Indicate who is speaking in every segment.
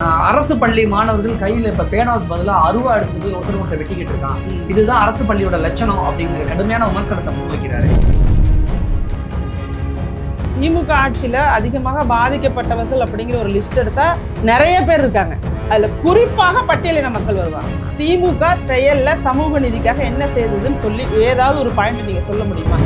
Speaker 1: அரசு பள்ளி மாணவர்கள் கையில் இப்போ பேனாவுக்கு பதிலாக அருவா எடுத்து போய் ஒருத்தர் வெட்டிக்கிட்டு இருக்கான். இதுதான் அரசு பள்ளியோட லட்சணம் அப்படிங்கிற கடுமையான விமர்சனத்தை முன்வைக்கிறாரு.
Speaker 2: திமுக ஆட்சியில் அதிகமாக பாதிக்கப்பட்டவர்கள் அப்படிங்கிற ஒரு லிஸ்ட் எடுத்தா நிறைய பேர் இருக்காங்க. அதுல குறிப்பாக பட்டியலின மக்கள் வருவாங்க. திமுக செயல்ல சமூக நீதிக்காக என்ன செய்ததுன்னு சொல்லி ஏதாவது ஒரு பாயிண்ட் நீங்க சொல்ல முடியுமா?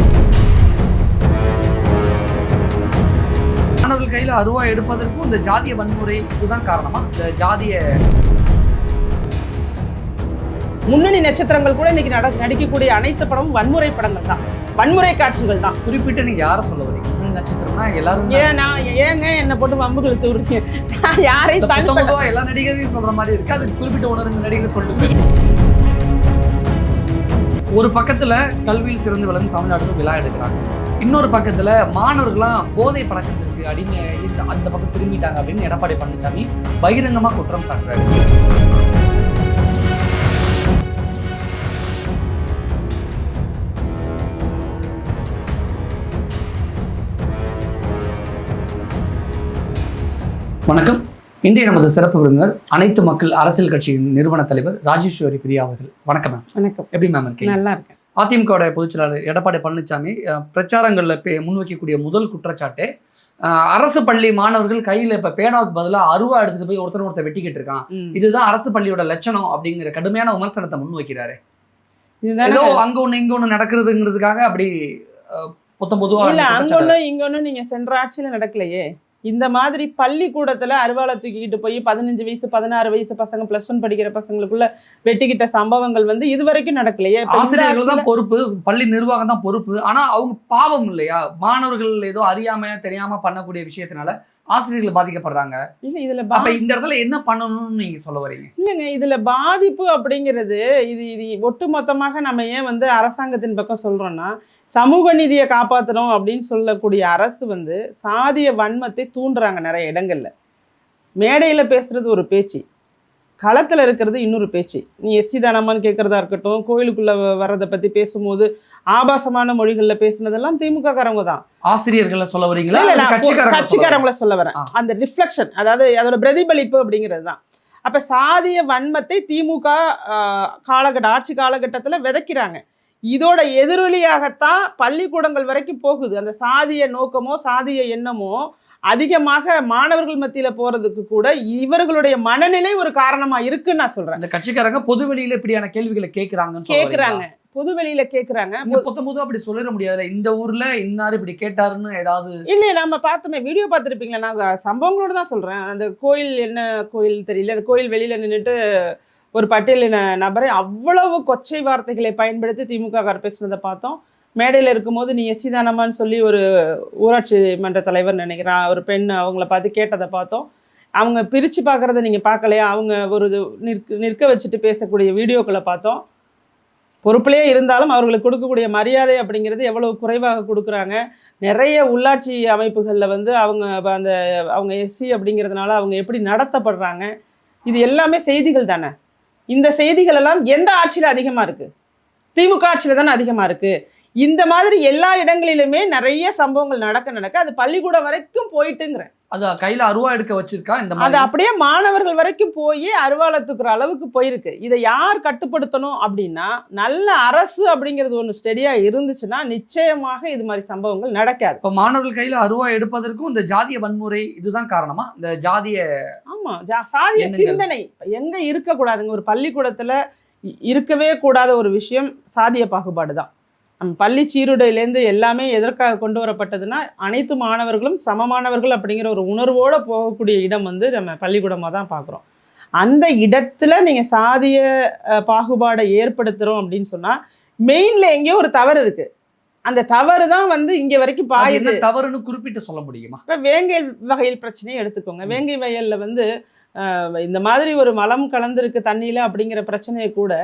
Speaker 1: மாணவர்கள் கையில் அருவா எடுப்பதற்கும் இந்த ஜாதிய வன்முறை இதுதான் காரணமா? இந்த ஜாதிய
Speaker 2: முன்னணி நட்சத்திரங்கள் கூட இன்னைக்கு நடிக்கக்கூடிய அனைத்து படமும் வன்முறை படங்கள் தான், வன்முறை காட்சிகள் தான்.
Speaker 1: குறிப்பிட்டு நீங்க யாரை சொல்ல வரீங்க? நட்சத்திரம்னா எல்லாரும்
Speaker 2: ஏங்க என்ன போட்டு வம்புகள் தூருங்க? யாரையும்
Speaker 1: எல்லா நடிகரையும் சொல்ற மாதிரி இருக்கு. அது குறிப்பிட்ட உணர்ந்த நடிகர் சொல்லிட்டு ஒரு பக்கத்துல கல்வியில் சிறந்து விளங்கும் தமிழ்நாடு விழா எடுக்கிறாங்க, இன்னொரு பக்கத்துல மாணவர்களாம் போதை பழக்கத்திற்கு அடிமை அந்த பக்கம் திரும்பிட்டாங்க அப்படின்னு எடப்பாடி பழனிசாமி பகிரங்கமா குற்றம் சாட்டுறாரு. வணக்கம். இன்றைய நமது சிறப்பு விருந்தினர் அனைத்து மக்கள் அரசியல் கட்சியின் நிறுவன தலைவர் ராஜேஸ்வரி பிரியா அவர்கள். வணக்கம் மேம்.
Speaker 2: வணக்கம்.
Speaker 1: எப்படி மேம் இருக்கீங்க?
Speaker 2: நல்லா இருக்கேன்.
Speaker 1: அதிமுக பொதுச் செயலாளர் எடப்பாடி பழனிசாமி பிரச்சாரங்களில் முன்வைக்கக்கூடிய முதல் குற்றச்சாட்டே அரசு பள்ளி மாணவர்கள் கையில் இப்போ பேனாவுக்கு பதிலாக அருவா எடுத்துட்டு போய் ஒருத்தர் வெட்டிக்கிட்டு இருக்கான். இதுதான் அரசு பள்ளியோட லட்சணம் அப்படிங்கிற கடுமையான விமர்சனத்தை முன்வைக்கிறாரு. ஏதோ அங்க ஒண்ணு இங்க ஒண்ணு நடக்கிறதுங்கிறதுக்காக அப்படி பொதுவாக
Speaker 2: அங்க ஒண்ணு இங்க ஒண்ணு நீங்க சென்ற ஆட்சியில நடக்கலையே. இந்த மாதிரி பள்ளிக்கூடத்துல அருவாளை தூக்கிக்கிட்டு போய் 15 வயசு 16 வயசு பசங்க +1 படிக்கிற பசங்களுக்குள்ள வெட்டிக்கிட்ட சம்பவங்கள் இது வரைக்கும் நடக்கலையே.
Speaker 1: ஆசிரியர்கள் தான் பொறுப்பு, பள்ளி நிர்வாகம் தான் பொறுப்பு. ஆனா அவங்க பாவம் இல்லையா? மாணவர்கள் ஏதோ அறியாம தெரியாம பண்ணக்கூடிய விஷயத்தினால ஆசிரியர்கள் பாதிக்கப்படுறாங்க. இல்ல இதுல இந்த இடத்துல என்ன பண்ணணும்னு நீங்க சொல்ல வரீங்க?
Speaker 2: இல்லைங்க, இதுல பாதிப்பு அப்படிங்கிறது இது ஒட்டு மொத்தமாக நம்ம ஏன் அரசாங்கத்தின் பக்கம் சொல்றோம்னா, சமூக நீதியை காப்பாற்றணும் அப்படின்னு சொல்லக்கூடிய அரசு சாதிய வன்மத்தை தூண்டுறாங்க நிறைய இடங்கள்ல. மேடையில பேசுறது ஒரு பேச்சு, களத்தில் இருக்கிறது இன்னொரு பேச்சு. நீ எஸ்சி தானம்மான்னு கேட்குறதா இருக்கட்டும், கோயிலுக்குள்ளே வர்றதை பற்றி பேசும்போது ஆபாசமான மொழிகளில் பேசுனதெல்லாம் திமுக காரங்க தான்.
Speaker 1: ஆசிரியர்களை சொல்ல வரீங்களா?
Speaker 2: கட்சிக்காரங்களை சொல்ல வரேன். அந்த ரிஃப்ளெக்ஷன், அதாவது அதோட பிரதிபலிப்பு அப்படிங்கிறது தான். அப்போ சாதிய வன்மத்தை திமுக ஆட்சி காலகட்டத்தில் விதைக்கிறாங்க. இதோட எதிரொலியாகத்தான் பள்ளிக்கூடங்கள் வரைக்கும் போகுது. அந்த சாதிய நோக்கமோ சாதிய எண்ணமோ அதிகமாக மாணவர்கள் மத்தியில போறதுக்கு கூட இவர்களுடைய மனநிலை ஒரு காரணமா இருக்குன்னு நான் சொல்றேன்.
Speaker 1: இந்த கட்சிக்காரங்க பொது வெளியில இப்படியான கேள்விகளை கேட்கிறாங்க,
Speaker 2: பொது வெளியில கேட்கறாங்க.
Speaker 1: அப்படி சொல்லிட முடியாது. இந்த ஊர்ல இன்னாரு இப்படி கேட்டாருன்னு ஏதாவது
Speaker 2: இல்ல, நம்ம பார்த்தோமே, வீடியோ பார்த்துருப்பீங்களா? நான் சம்பவங்களோட தான் சொல்றேன். அந்த கோயில் என்ன கோயில் தெரியல, அந்த கோயில் வெளியில நின்றுட்டு ஒரு பட்டியலின நபரை அவ்வளவு கொச்சை வார்த்தைகளை பயன்படுத்தி திமுக பேசுனதை பார்த்தோம். மேடையில் இருக்கும்போது நீ எஸ்சி தானம்மான்னு சொல்லி ஒரு ஊராட்சி மன்ற தலைவர் நினைக்கிறான் ஒரு பெண் அவங்கள பார்த்து கேட்டதை பார்த்தோம். அவங்க பிரித்து பார்க்குறத நீங்கள் பார்க்கலையா? அவங்க ஒரு நிற்க வச்சுட்டு பேசக்கூடிய வீடியோக்களை பார்த்தோம். பொறுப்புலேயே இருந்தாலும் அவர்களுக்கு கொடுக்கக்கூடிய மரியாதை அப்படிங்கிறது எவ்வளவு குறைவாக கொடுக்குறாங்க. நிறைய உள்ளாட்சி அமைப்புகளில் அவங்க எஸ்சி அப்படிங்கிறதுனால அவங்க எப்படி நடத்தப்படுறாங்க, இது எல்லாமே செய்திகள் தானே. இந்த செய்திகள் எல்லாம் எந்த ஆட்சியில் அதிகமாக இருக்குது? திமுக ஆட்சியில் தானே அதிகமாக இருக்குது. இந்த மாதிரி எல்லா இடங்களிலுமே நிறைய சம்பவங்கள் நடக்க அது பள்ளிக்கூடம் வரைக்கும் போயிட்டுங்கிறேன்.
Speaker 1: அது கையில அருவா எடுக்க வச்சிருக்கா,
Speaker 2: அது அப்படியே மாணவர்கள் வரைக்கும் போய் அருவாளை தூக்குற அளவுக்கு போயிருக்கு. இதை யார் கட்டுப்படுத்தணும் அப்படின்னா, நல்ல அரசு அப்படிங்கிறது ஒன்று ஸ்டெடியா இருந்துச்சுன்னா நிச்சயமாக இது மாதிரி சம்பவங்கள் நடக்காது.
Speaker 1: இப்போ மாணவர்கள் கையில அருவா எடுப்பதற்கும் இந்த ஜாதிய வன்முறை இதுதான் காரணமா? இந்த ஜாதிய
Speaker 2: சாதிய சிந்தனை எங்க இருக்கக்கூடாதுங்க. ஒரு பள்ளிக்கூடத்துல இருக்கவே கூடாத ஒரு விஷயம் சாதிய பாகுபாடு தான். நம்ம பள்ளி சீருடையிலேருந்து எல்லாமே எதற்காக கொண்டு வரப்பட்டதுன்னா, அனைத்து மாணவர்களும் சமமானவர்கள் அப்படிங்கிற ஒரு உணர்வோடு போகக்கூடிய இடம் நம்ம பள்ளிக்கூடமாக தான் பார்க்குறோம். அந்த இடத்துல நீங்கள் சாதிய பாகுபாடை ஏற்படுத்துகிறோம் அப்படின்னு சொன்னால் மெயினில் எங்கேயோ ஒரு தவறு இருக்குது. அந்த தவறு தான் இங்கே வரைக்கும் பாயுது.
Speaker 1: தவறுன்னு குறிப்பிட்டு சொல்ல முடியுமா?
Speaker 2: இப்போ வேங்கை வகையில் பிரச்சனையை எடுத்துக்கோங்க. வேங்கை வயலில் இந்த மாதிரி ஒரு மலம் கலந்துருக்கு தண்ணியில் அப்படிங்கிற பிரச்சனையை கூட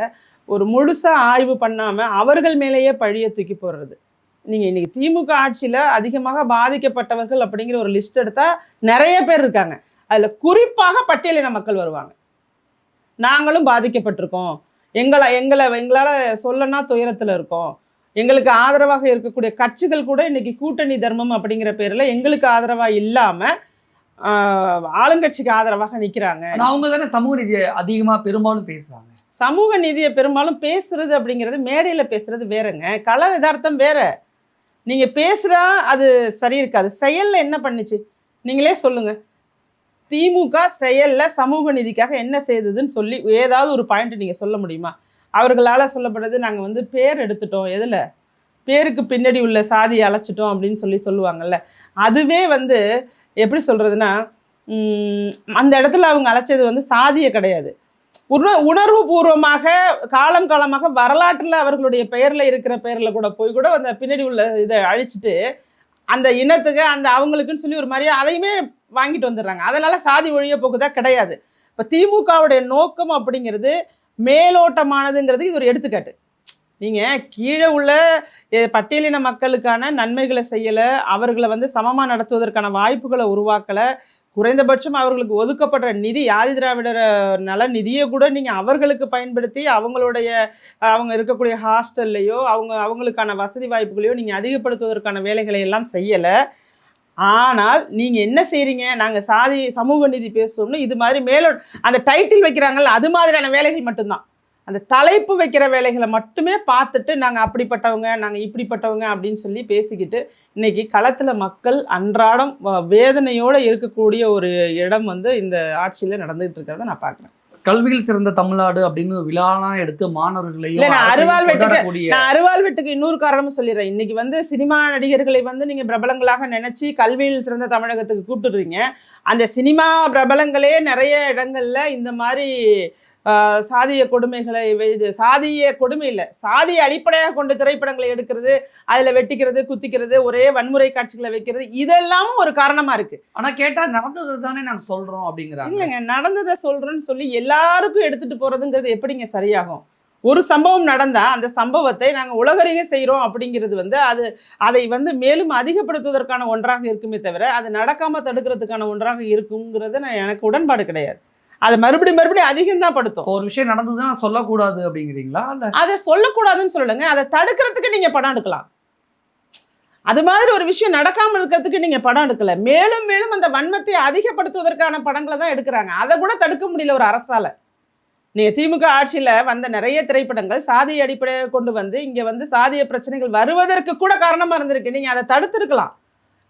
Speaker 2: ஒரு முழுசாக ஆய்வு பண்ணாமல் அவர்கள் மேலேயே பழிய தூக்கி போடுறது. நீங்கள் இன்றைக்கி திமுக ஆட்சியில் அதிகமாக பாதிக்கப்பட்டவர்கள் அப்படிங்கிற ஒரு லிஸ்ட் எடுத்தால் நிறைய பேர் இருக்காங்க. அதில் குறிப்பாக பட்டியலின மக்கள் வருவாங்க. நாங்களும் பாதிக்கப்பட்டிருக்கோம், எங்களால் சொல்லனா துயரத்தில் இருக்கோம், எங்களுக்கு ஆதரவாக இருக்கக்கூடிய கட்சிகள் கூட இன்றைக்கி கூட்டணி தர்மம் அப்படிங்கிற பேரில் எங்களுக்கு ஆதரவாக இல்லாமல் ஆளுங்கட்சிக்கு ஆதரவாக நிக்கிறாங்க.
Speaker 1: அவங்க தானே சமூக நீதியை அதிகமா பெரும்பாலும் பேசுறாங்க.
Speaker 2: சமூக நீதியை பெரும்பாலும் பேசுறது அப்படிங்கிறது மேடையில பேசுறது வேறங்க, கள யதார்த்தம் வேற. நீங்க பேசுறா அது சரி இருக்காது. செயல்ல என்ன பண்ணுச்சு நீங்களே சொல்லுங்க. திமுக செயல்ல சமூக நீதிக்காக என்ன செய்ததுன்னு சொல்லி ஏதாவது ஒரு பாயிண்ட் நீங்க சொல்ல முடியுமா? அவர்களால சொல்லப்படுறது நாங்க வந்து பேர் எடுத்துட்டோம், எதுல பேருக்கு பின்னாடி உள்ள சாதியை அழைச்சிட்டோம் அப்படின்னு சொல்லுவாங்கல்ல. அதுவே வந்து எப்படி சொல்றதுன்னா, அந்த இடத்துல அவங்க அழைச்சது வந்து சாதியை கிடையாது, உணர்வு பூர்வமாக காலம் காலமாக வரலாற்றுல அவர்களுடைய பெயர்ல இருக்கிற பெயர்ல கூட போய் கூட அந்த பின்னாடி உள்ள இதை அழிச்சிட்டு அந்த இனத்துக்கு அந்த அவங்களுக்குன்னு சொல்லி ஒரு மாதிரியா அதையுமே வாங்கிட்டு வந்துடுறாங்க. அதனால சாதி ஒழிய போக்குதான் கிடையாது. இப்ப திமுகவுடைய நோக்கம் அப்படிங்கிறது மேலோட்டமானதுங்கிறது இது ஒரு எடுத்துக்காட்டு. நீங்க கீழே உள்ள பட்டியலின மக்களுக்கான நன்மைகளை செய்யல, அவர்களை வந்து சமமா நடத்துவதற்கான வாய்ப்புகளை உருவாக்கல, குறைந்தபட்சம் அவர்களுக்கு ஒதுக்கப்படுற நிதி ஆதி திராவிடர் நல நிதியை கூட நீங்க அவர்களுக்கு பயன்படுத்தி அவங்க இருக்கக்கூடிய ஹாஸ்டல்லையோ அவங்களுக்கான வசதி வாய்ப்புகளையோ நீங்க அதிகப்படுத்துவதற்கான வேலைகளை எல்லாம் செய்யல. ஆனால் நீங்க என்ன செய்றீங்க, நாங்க சமூக நீதி பேசுவோம்னு இது மாதிரி அந்த டைட்டில் வைக்கிறாங்கல்ல, அது மாதிரியான வேலைகள் மட்டும்தான். அந்த தலைப்பு வைக்கிற வேலைகளை மட்டுமே பார்த்துட்டு நாங்கள் அப்படிப்பட்டவங்க நாங்கள் இப்படிப்பட்டவங்க அப்படின்னு சொல்லி பேசிக்கிட்டு இன்னைக்கு களத்தில் மக்கள் அன்றாடம் வேதனையோடு இருக்கக்கூடிய ஒரு இடம் வந்து இந்த ஆட்சியில் நடந்துகிட்டு இருக்கிறத நான் பார்க்குறேன்.
Speaker 1: கல்வியில் சிறந்த தமிழ்நாடு அப்படின்னு விழாலாம் எடுத்து மாணவர்களையும்
Speaker 2: நான் அருவாள் வெட்டுக்கு இன்னொரு காரணமும் சொல்லிடுறேன். இன்னைக்கு வந்து சினிமா நடிகர்களை வந்து நீங்க பிரபலங்களாக நினைச்சு கல்வியில் சிறந்த தமிழகத்துக்கு கூப்பிட்டுறீங்க. அந்த சினிமா பிரபலங்களே நிறைய இடங்கள்ல இந்த மாதிரி சாதிய கொடுமைகளை சாதிய கொடுமை இல்லை, சாதியை அடிப்படையாக கொண்டு திரைப்படங்களை எடுக்கிறது, அதுல வெட்டிக்கிறது, குத்திக்கிறது, ஒரே வன்முறை காட்சிகளை வைக்கிறது, இதெல்லாமும் ஒரு காரணமா இருக்கு.
Speaker 1: ஆனா கேட்டா நடந்தது தானே நாங்க சொல்றோம் அப்படிங்கிறாங்க.
Speaker 2: இல்லைங்க, நடந்ததை சொல்றோன்னு சொல்லி எல்லாருக்கும் எடுத்துட்டு போறதுங்கிறது எப்படிங்க சரியாகும்? ஒரு சம்பவம் நடந்தா அந்த சம்பவத்தை நாங்க உலகறிய செய்யறோம் அப்படிங்கிறது வந்து அதை வந்து மேலும் அதிகப்படுத்துவதற்கான ஒன்றாக இருக்குமே தவிர அது நடக்காம தடுக்கிறதுக்கான ஒன்றாக இருக்குங்கிறது எனக்கு உடன்பாடு கிடையாது. அதை மறுபடியும் அதிகம் தான் படுத்தும்.
Speaker 1: ஒரு விஷயம் நடந்ததுன்னா சொல்லக்கூடாது அப்படிங்கிறீங்களா?
Speaker 2: அதை சொல்லக்கூடாதுன்னு சொல்லலைங்க, அதை தடுக்கிறதுக்கு நீங்க படம் எடுக்கலாம். அது மாதிரி ஒரு விஷயம் நடக்காம இருக்கிறதுக்கு நீங்க படம் எடுக்கல, மேலும் மேலும் அந்த வன்மத்தை அதிகப்படுத்துவதற்கான படங்களை தான் எடுக்கிறாங்க. அதை கூட தடுக்க முடியல ஒரு அரசால. நீங்க திமுக ஆட்சியில வந்த நிறைய திரைப்படங்கள் சாதிய அடிப்படையாக கொண்டு வந்து இங்க வந்து சாதிய பிரச்சனைகள் வருவதற்கு கூட காரணமா இருந்திருக்கு. நீங்க அதை தடுத்திருக்கலாம்.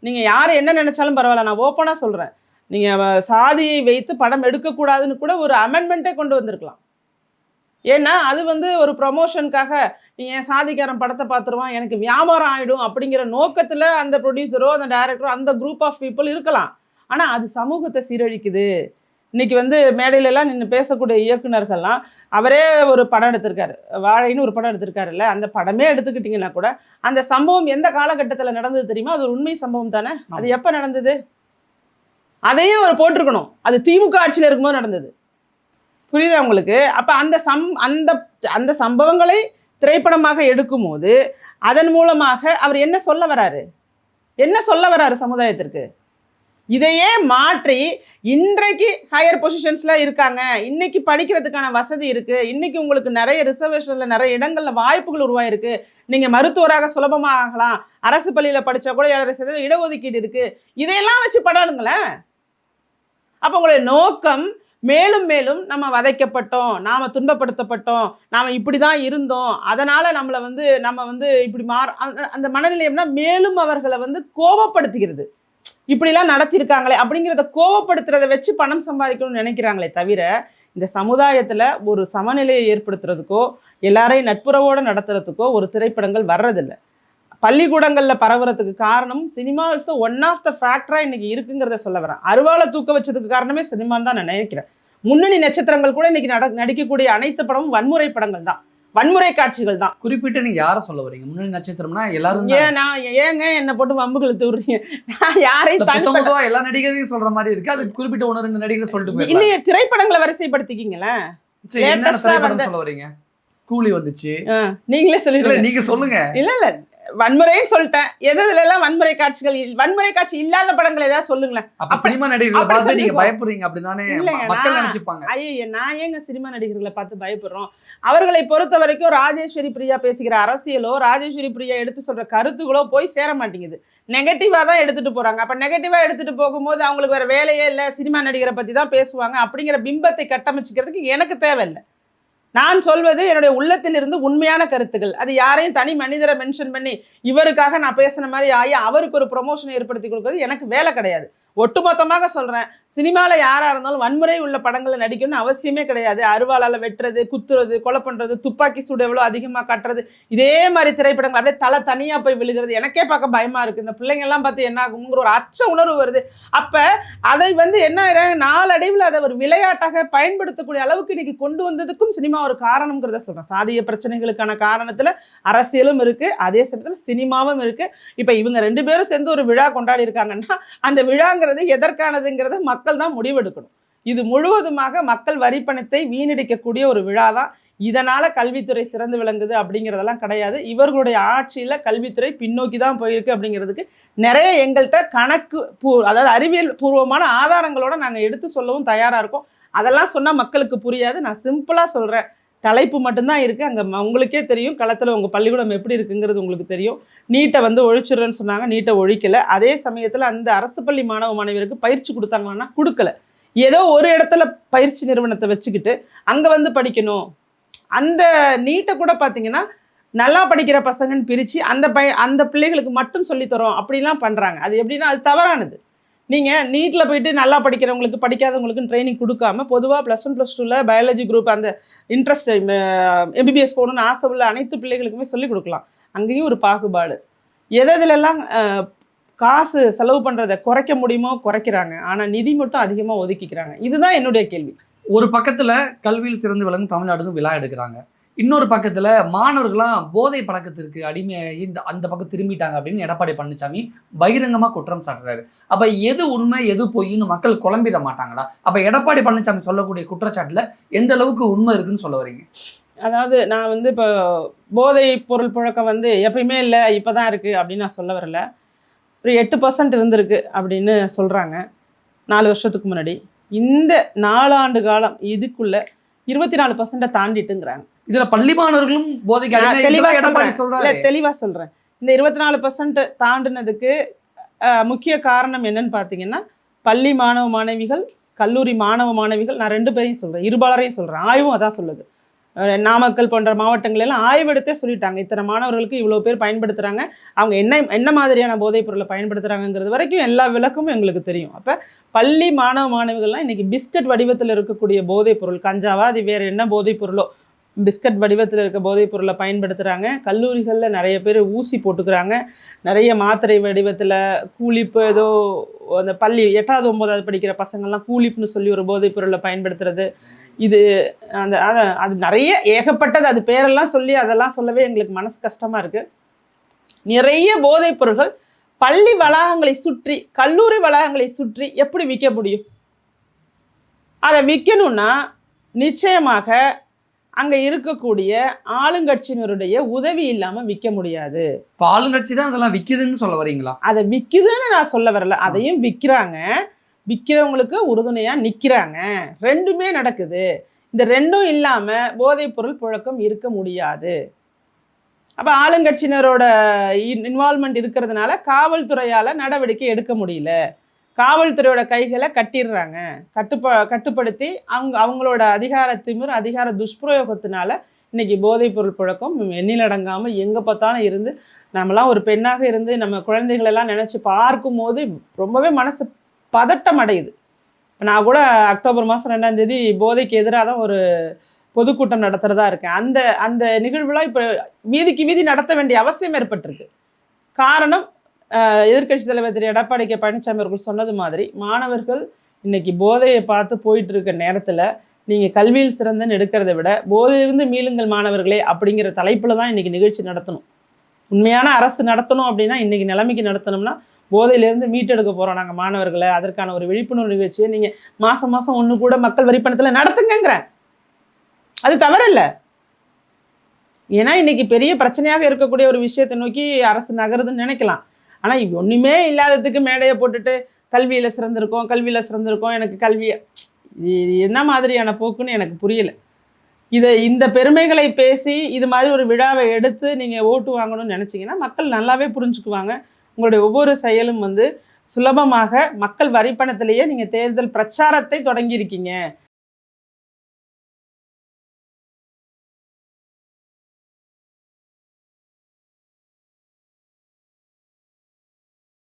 Speaker 2: நீங்க யாரு என்ன நினைச்சாலும் பரவாயில்ல, நான் ஓப்பனா சொல்றேன், நீங்கள் சாதியை வைத்து படம் எடுக்கக்கூடாதுன்னு கூட ஒரு அமெண்ட்மெண்ட்டே கொண்டு வந்திருக்கலாம். ஏன்னா அது வந்து ஒரு ப்ரொமோஷனுக்காக நீங்கள் சாதிக்காரன் படத்தை பார்த்துருவான், எனக்கு வியாபாரம் ஆகிடும் அப்படிங்கிற நோக்கத்தில் அந்த ப்ரொடியூசரோ அந்த டைரக்டரோ அந்த குரூப் ஆஃப் பீப்புள் இருக்கலாம். ஆனால் அது சமூகத்தை சீரழிக்குது. இன்னைக்கு வந்து மேடையிலலாம் நின்று பேசக்கூடிய இயக்குநர்கள்லாம், அவரே ஒரு படம் எடுத்திருக்காரு, வாழைன்னு ஒரு படம் எடுத்திருக்காருல்ல, அந்த படமே எடுத்துக்கிட்டிங்கன்னா கூட அந்த சம்பவம் எந்த காலகட்டத்தில் நடந்தது தெரியுமா? அது ஒரு உண்மை சம்பவம் தானே. அது எப்போ நடந்தது? அதையும் அவர் போட்டிருக்கணும். அது திமுக ஆட்சியில் இருக்கும்போது நடந்தது. புரியுதா உங்களுக்கு? அப்ப அந்த சம்பவங்களை திரைப்படமாக எடுக்கும் போது அதன் மூலமாக அவர் என்ன சொல்ல வராரு சமுதாயத்திற்கு? இதையே மாற்றி இன்றைக்கு ஹையர் பொசிஷன்ஸ்ல இருக்காங்க, இன்னைக்கு படிக்கிறதுக்கான வசதி இருக்கு, இன்னைக்கு உங்களுக்கு நிறைய ரிசர்வேஷன்ல நிறைய இடங்கள்ல வாய்ப்புகள் உருவாயிருக்கு, நீங்க மருத்துவராக சுலபமா ஆகலாம், அரசு பள்ளியில படிச்சா கூட 7% இடஒதுக்கீடு இருக்கு, இதையெல்லாம் வச்சு படம் எடுங்களேன். அப்போ உங்களுடைய நோக்கம் மேலும் மேலும் நம்ம வதைக்கப்பட்டோம், நாம துன்பப்படுத்தப்பட்டோம், நாம இப்படிதான் இருந்தோம், அதனால நம்ம வந்து இப்படி அந்த மனநிலையம்னா மேலும் அவர்களை வந்து கோபப்படுத்துகிறது. இப்படிலாம் நடத்தியிருக்காங்களே அப்படிங்கிறத கோபப்படுத்துறதை வச்சு பணம் சம்பாதிக்கணும்னு நினைக்கிறாங்களே தவிர இந்த சமுதாயத்துல ஒரு சமநிலையை ஏற்படுத்துறதுக்கோ எல்லாரையும் நட்புறவோடு நடத்துறதுக்கோ ஒரு திரைப்படங்கள் வர்றதில்லை. பள்ளிக்கூடங்கள்ல பரவுறதுக்கு காரணம் cinema also one of the ஃபேக்டரா இன்னைக்கு இருக்குங்கிறத சொல்ல வரேன். அருவாளை தூக்க வச்சதுக்கு காரணமே சினிமான்னு தான் நான் நினைக்கிறேன். முன்னணி நட்சத்திரங்கள் கூட இன்னைக்கு நடிக்கக்கூடிய அனைத்து படமும் வன்முறை படங்கள் தான், வன்முறை காட்சிகள் தான்.
Speaker 1: குறிப்பிட்டு நீங்க யாரை சொல்ல வரீங்க? முன்னணி நட்சத்திரம்னா எல்லாரும்
Speaker 2: ஏங்க என்ன போட்டு வம்புகள் தூர்றீங்க? யாரையும்
Speaker 1: தனிப்பட்ட எல்லா நடிகரையும் சொல்ற மாதிரி இருக்கு, அது குறிப்பிட்ட 1-2 நடிகரை சொல்லிட்டு
Speaker 2: இல்லையே. திரைப்படங்களை வரிசைப்படுத்திக்கிங்களேன்.
Speaker 1: சொல்ல வரீங்க? கூலி வந்துச்சு,
Speaker 2: நீங்களே சொல்லுங்க.
Speaker 1: நீங்க சொல்லுங்க.
Speaker 2: இல்ல வன்முறைன்னு சொல்லிட்டேன். எதுல எல்லாம் வன்முறை காட்சி இல்லாத படங்கள் ஏதாவது சொல்லுங்களேன்.
Speaker 1: அப்ப சினிமா நடிகர்களை பார்த்து நீங்க பயப்படுறீங்க அப்படிதானே மக்கள் நினைச்சுப்பாங்க.
Speaker 2: ஐயே, நான் ஏங்க சினிமா நடிகர்களை பார்த்து பயப்படுறோம்? அவர்களை பொறுத்த வரைக்கும் ராஜேஸ்வரி பிரியா பேசுகிற அரசியலோ, ராஜேஸ்வரி பிரியா எடுத்து சொல்ற கருத்துக்களோ போய் சேர மாட்டேங்குது. நெகட்டிவா தான் எடுத்துட்டு போறாங்க. அப்ப நெகட்டிவா எடுத்துட்டு போகும்போது அவங்களுக்கு வேற வேலையே இல்லை, சினிமா நடிகரை பத்தி தான் பேசுவாங்க அப்படிங்கிற பிம்பத்தை கட்டமைச்சுக்கிறதுக்கு எனக்கு தேவையில்லை. நான் சொல்வது என்னுடைய உள்ளத்திலிருந்து உண்மையான கருத்துக்கள். அது யாரையும் தனி மனிதரை மென்ஷன் பண்ணி இவருக்காக நான் பேசின மாதிரி ஆகி அவருக்கு ஒரு ப்ரொமோஷன் ஏற்படுத்தி கொடுக்குறது எனக்கு வேலை கிடையாது. ஒட்டுமொத்தமாக சொல்றேன், சினிமாவில் யாரா இருந்தாலும் வன்முறை உள்ள படங்களை நடிக்கணும்னு அவசியமே கிடையாது. அருவாளால் வெட்டுறது, குத்துறது, கொலை பண்றது, துப்பாக்கி சூடு எவ்வளோ அதிகமாக காட்டுறது, இதே மாதிரி திரைப்படங்கள் அப்படியே தலை தனியாக போய் விழுகிறது எனக்கே பார்க்க பயமா இருக்கு. இந்த பிள்ளைங்க எல்லாம் பார்த்து என்ன ஆகுங்கிற ஒரு அச்ச உணர்வு வருது. அப்ப அதை என்ன நாளடைவில் அதை ஒரு விளையாட்டாக பயன்படுத்தக்கூடிய அளவுக்கு இன்னைக்கு கொண்டு வந்ததுக்கும் சினிமா ஒரு காரணம்ங்கிறத சொல்றேன். சாதிய பிரச்சனைகளுக்கான காரணத்துல அரசியலும் இருக்கு, அதே சமயத்துல சினிமாவும் இருக்கு. இப்ப இவங்க 2 பேரும் சேர்ந்து ஒரு விழா கொண்டாடி இருக்காங்கன்னா அந்த விழாங்க எதற்கானதுங்கிறத மக்கள் தான் முடிவெடுக்கணும். இது முழுவதுமாக மக்கள் வரிப்பணத்தை வீணடிக்கக்கூடிய ஒரு விழா தான். இதனால கல்வித்துறை சிறந்து விளங்குது அப்படிங்கிறதெல்லாம் கிடையாது. இவர்களுடைய ஆட்சியில கல்வித்துறை பின்னோக்கி தான் போயிருக்கு அப்படிங்கிறதுக்கு நிறைய எங்கள்கிட்ட அதாவது அறிவியல் பூர்வமான ஆதாரங்களோட நாங்கள் எடுத்து சொல்லவும் தயாரா இருக்கோம். அதெல்லாம் சொன்னா மக்களுக்கு புரியாது. நான் சிம்பிளா சொல்றேன், தலைப்பு மட்டும்தான் இருக்கு. அங்க உங்களுக்கே தெரியும் களத்துல உங்க பள்ளிக்கூடம் எப்படி இருக்குங்கிறது உங்களுக்கு தெரியும். நீட்டை ஒழிச்சிடுறேன்னு சொன்னாங்க, நீட்டை ஒழிக்கல. அதே சமயத்துல அந்த அரசு பள்ளி மாணவ மாணவியருக்கு பயிற்சி கொடுத்தாங்கன்னா கொடுக்கல. ஏதோ ஒரு இடத்துல பயிற்சி நிறுவனத்தை வச்சுக்கிட்டு அங்க படிக்கணும். அந்த நீட்டை கூட பாத்தீங்கன்னா நல்லா படிக்கிற பசங்கன்னு பிரிச்சு அந்த பிள்ளைகளுக்கு மட்டும் சொல்லித்தரோம் அப்படிலாம் பண்றாங்க. அது எப்படின்னா அது தவறானது. நீங்கள் நீட்டில் போயிட்டு நல்லா படிக்கிறவங்களுக்கு படிக்காதவங்களுக்கு ட்ரைனிங் கொடுக்காம பொதுவாக +1 +2ல பயாலஜி குரூப் அந்த இன்ட்ரெஸ்ட் MBBS போகணுன்னு ஆசை உள்ள அனைத்து பிள்ளைகளுக்குமே சொல்லிக் கொடுக்கலாம். அங்கேயும் ஒரு பாகுபாடு. எதெல்லாம் காசு செலவு பண்ணுறதை குறைக்க முடியுமோ குறைக்கிறாங்க, ஆனால் நிதி மட்டும் அதிகமாக ஒதுக்கிக்கிறாங்க. இதுதான் என்னுடைய கேள்வி.
Speaker 1: ஒரு பக்கத்தில் கல்வியில் சிறந்து விளங்கும் தமிழ்நாடுன்னு விழா எடுக்கிறாங்க, இன்னொரு பக்கத்தில் மாணவர்களாம் போதை பழக்கத்திற்கு அடிமையாகி அந்த பக்கம் திரும்பிட்டாங்க அப்படின்னு எடப்பாடி பழனிசாமி பகிரங்கமாக குற்றம் சாட்டுறாரு. அப்போ எது உண்மை எது பொய்ன்னு மக்கள் குழம்பிட மாட்டாங்களா? அப்போ எடப்பாடி பழனிசாமி சொல்லக்கூடிய குற்றச்சாட்டில் எந்த அளவுக்கு உண்மை இருக்குன்னு சொல்ல வரீங்க?
Speaker 2: அதாவது நான் இப்போ போதை பொருள் புழக்கம் எப்பயுமே இல்லை இப்போ தான் இருக்குது அப்படின்னு நான் சொல்ல வரல. ஒரு 8% இருந்திருக்கு அப்படின்னு சொல்கிறாங்க 4 வருஷத்துக்கு முன்னாடி. இந்த 4 ஆண்டு காலம் இதுக்குள்ள 24% தாண்டிட்டுங்கிறாங்க.
Speaker 1: இதுல பள்ளி மாணவர்களும் போதைக்கு
Speaker 2: தெளிவா சொல்றேன். இந்த 24% தாண்டினதுக்கு முக்கிய காரணம் என்னன்னு பாத்தீங்கன்னா, பள்ளி மாணவ மாணவிகள், கல்லூரி மாணவ மாணவிகள், நான் 2 பேரையும் சொல்றேன், இருபாலரையும் சொல்றேன். ஆய்வும் அதான் சொல்லுது. நாமக்கல் போன்ற மாவட்டங்கள் எல்லாம் ஆய்வெடுத்தே சொல்லிட்டாங்க, இத்தனை மாணவர்களுக்கு இவ்வளவு பேர் பயன்படுத்துறாங்க, அவங்க என்ன மாதிரியான போதைப் பொருளை பயன்படுத்துறாங்கிறது வரைக்கும் எல்லா விளக்கமும் எங்களுக்கு தெரியும். அப்ப பள்ளி மாணவ மாணவிகள்லாம் இன்னைக்கு பிஸ்கட் வடிவத்தில் இருக்கக்கூடிய போதைப் பொருள், கஞ்சாவா அது வேற என்ன போதைப் பொருளோ, பிஸ்கட் வடிவத்தில் இருக்க போதைப் பொருளை பயன்படுத்துகிறாங்க. கல்லூரிகளில் நிறைய பேர் ஊசி போட்டுக்கிறாங்க. நிறைய மாத்திரை வடிவத்தில் கூலிப்பு, ஏதோ அந்த பள்ளி 8வது 9வது படிக்கிற பசங்கள்லாம் கூலிப்புன்னு சொல்லி ஒரு போதைப் பொருளை பயன்படுத்துறது. இது அது நிறைய ஏகப்பட்டது. அது பேரெல்லாம் சொல்லி அதெல்லாம் சொல்லவே எங்களுக்கு மனசு கஷ்டமாக இருக்குது. நிறைய போதைப் பொருள்கள் பள்ளி வளாகங்களை சுற்றி, கல்லூரி வளாகங்களை சுற்றி எப்படி விற்க முடியும்? அதை விற்கணும்னா நிச்சயமாக அங்க இருக்கக்கூடிய ஆளுங்கட்சியினருடைய உதவி இல்லாம விற்க முடியாது.
Speaker 1: இப்போ ஆளுங்கட்சி தான் அதெல்லாம் விற்குதுன்னு சொல்ல வரீங்களா?
Speaker 2: அதை விற்குதுன்னு நான் சொல்ல வரல. அதையும் விற்கிறாங்க, விற்கிறவங்களுக்கு உறுதுணையா நிற்கிறாங்க. 2மே நடக்குது. இந்த 2ம் இல்லாம போதைப் பொருள் புழக்கம் இருக்க முடியாது. அப்ப ஆளுங்கட்சியினரோட இன்வால்மெண்ட் இருக்கிறதுனால காவல்துறையால நடவடிக்கை எடுக்க முடியல. காவல்துறையோட கைகளை கட்டிடுறாங்க. கட்டுப்படுத்தி அவங்களோட அதிகார திமிர், அதிகார துஷ்பிரயோகத்தினால இன்னைக்கு போதைப் பொருள் புழக்கம் எண்ணிலடங்காமல் எங்கே பார்த்தாலும் இருந்து, நம்மலாம் ஒரு பெண்ணாக இருந்து நம்ம குழந்தைகளெல்லாம் நினச்சி பார்க்கும் போது ரொம்பவே மனசு பதட்டம் அடையுது. நான் கூட அக்டோபர் மாதம் 2ஆம் தேதி போதைக்கு எதிராக தான் ஒரு பொதுக்கூட்டம் நடத்துகிறதா இருக்கேன். அந்த நிகழ்வுலாம் இப்போ வீதிக்கு வீதி நடத்த வேண்டிய அவசியம் ஏற்பட்டிருக்கு. காரணம், எதிர்க்கட்சி தலைவர் திரு எடப்பாடி கே பழனிசாமி அவர்கள் சொன்னது மாதிரி, மாணவர்கள் இன்னைக்கு போதையை பார்த்து போயிட்டு இருக்க நேரத்தில் நீங்கள் கல்வியில் சிறந்தன்னு எடுக்கிறத விட போதையிலிருந்து மீளுங்கள் மாணவர்களே அப்படிங்கிற தலைப்பில் தான் இன்றைக்கி நிகழ்ச்சி நடத்தணும். உண்மையான அரசு நடத்தணும் அப்படின்னா இன்றைக்கி நிலைமைக்கு நடத்தணும்னா போதையிலேருந்து மீட்டெடுக்க போகிறோம் நாங்கள் மாணவர்களை. அதற்கான ஒரு விழிப்புணர்வு நிகழ்ச்சியை நீங்கள் மாதம் மாதம் ஒன்று கூட மக்கள் வரிப்பணத்தில் நடத்துங்கிறேன். அது தவறில்லை. ஏன்னா இன்னைக்கு பெரிய பிரச்சனையாக இருக்கக்கூடிய ஒரு விஷயத்தை நோக்கி அரசு நகருதுன்னு நினைக்கலாம். ஆனா ஒண்ணுமே இல்லாததுக்கு மேடையை போட்டுட்டு கல்வியில சிறந்திருக்கோம், எனக்கு கல்வி, இது என்ன மாதிரியான போக்குன்னு எனக்கு புரியல. இந்த பெருமைகளை பேசி இது மாதிரி ஒரு விழாவை எடுத்து நீங்க ஓட்டு வாங்கணும்னு நினைச்சீங்கன்னா மக்கள் நல்லாவே புரிஞ்சுக்குவாங்க. உங்களுடைய ஒவ்வொரு செயலும் சுலபமாக மக்கள் வரிப்பணத்திலேயே நீங்க தேர்தல் பிரச்சாரத்தை தொடங்கி இருக்கீங்க.